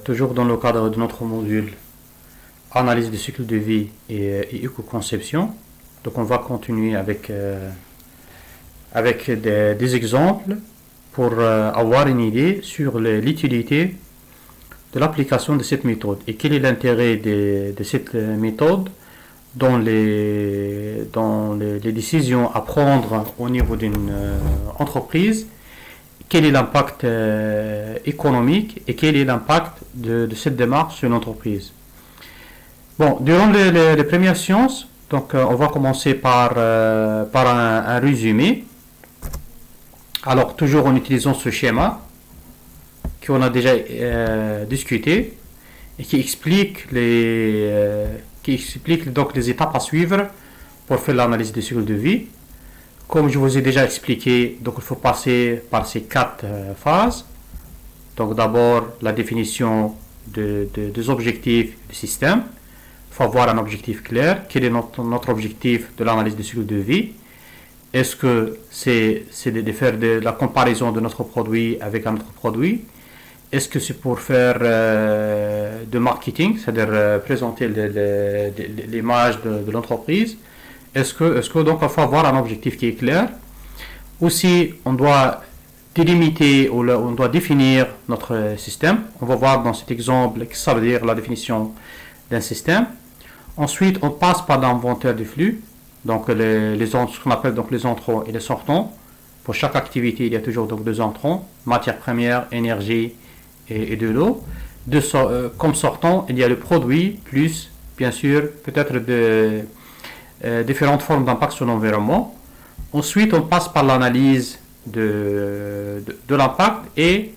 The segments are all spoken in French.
toujours dans le cadre de notre module analyse du cycle de vie et éco-conception. Donc on va continuer avec des exemples pour avoir une idée sur l'utilité de l'application de cette méthode et quel est l'intérêt de cette méthode dans les décisions à prendre au niveau d'une entreprise. Quel est l'impact économique et quel est l'impact de cette démarche sur l'entreprise. Bon, durant les premières séances, donc on va commencer par un résumé. Alors toujours en utilisant ce schéma qu'on a déjà discuté et qui explique donc les étapes à suivre pour faire l'analyse du cycle de vie. Comme je vous ai déjà expliqué, donc il faut passer par ces 4 phases. Donc d'abord la définition des objectifs du système. Il faut avoir un objectif clair. Quel est notre objectif de l'analyse du cycle de vie? Est-ce que c'est de faire de la comparaison de notre produit avec un autre produit? Est-ce que c'est pour faire de marketing, c'est-à-dire présenter l'image de l'entreprise? Est-ce que donc il faut avoir un objectif qui est clair? Aussi, on doit délimiter ou on doit définir notre système. On va voir dans cet exemple ce que ça veut dire la définition d'un système. Ensuite, on passe par l'inventaire du flux. Donc ce qu'on appelle donc les entrants et les sortants. Pour chaque activité, il y a toujours donc 2 entrants, matière première, énergie et de l'eau. Comme sortant, il y a le produit plus, bien sûr, peut-être différentes formes d'impact sur l'environnement. Ensuite, on passe par l'analyse de l'impact et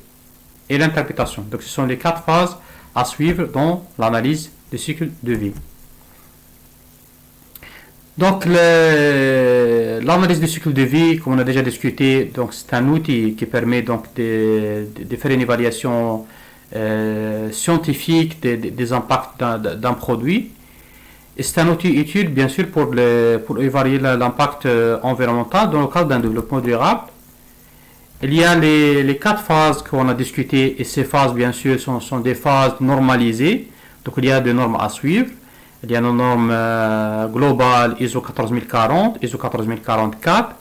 l'interprétation. Donc, ce sont les 4 phases à suivre dans l'analyse du cycle de vie. Donc, l'analyse du cycle de vie, comme on a déjà discuté, donc c'est un outil qui permet donc de faire une évaluation scientifique des impacts d'un produit. Et c'est un outil utile, bien sûr, pour évaluer l'impact environnemental dans le cadre d'un développement durable. Il y a les 4 phases qu'on a discutées, et ces phases, bien sûr, sont des phases normalisées. Donc, il y a des normes à suivre. Il y a une norme globale ISO 14040, ISO 14044.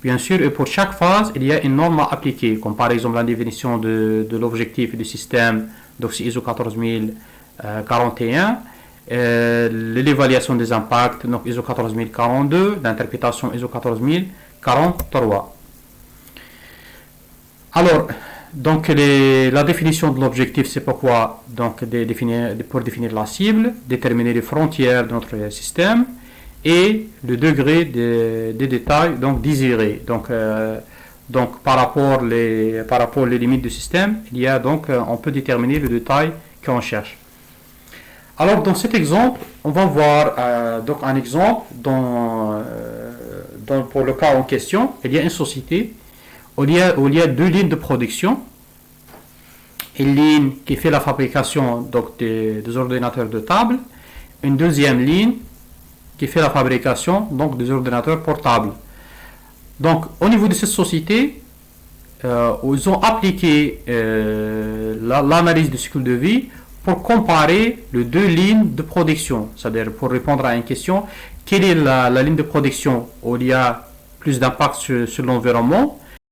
Bien sûr, et pour chaque phase, il y a une norme à appliquer, comme par exemple la définition de l'objectif du système, donc c'est ISO 14041. L'évaluation des impacts, donc ISO 14042, l'interprétation ISO 14043. Alors, donc la définition de l'objectif, c'est pourquoi donc pour définir la cible, déterminer les frontières de notre système et le degré des détails donc désirés. Donc par rapport aux limites du système, il y a donc on peut déterminer le détail qu'on cherche. Alors dans cet exemple, on va voir donc un exemple pour le cas en question. Il y a une société où il y a 2 lignes de production. Une ligne qui fait la fabrication donc des ordinateurs de table. Une deuxième ligne qui fait la fabrication donc des ordinateurs portables. Donc au niveau de cette société, ils ont appliqué l'analyse du cycle de vie pour comparer les 2 lignes de production, c'est-à-dire pour répondre à une question, quelle est la ligne de production où il y a plus d'impact sur l'environnement,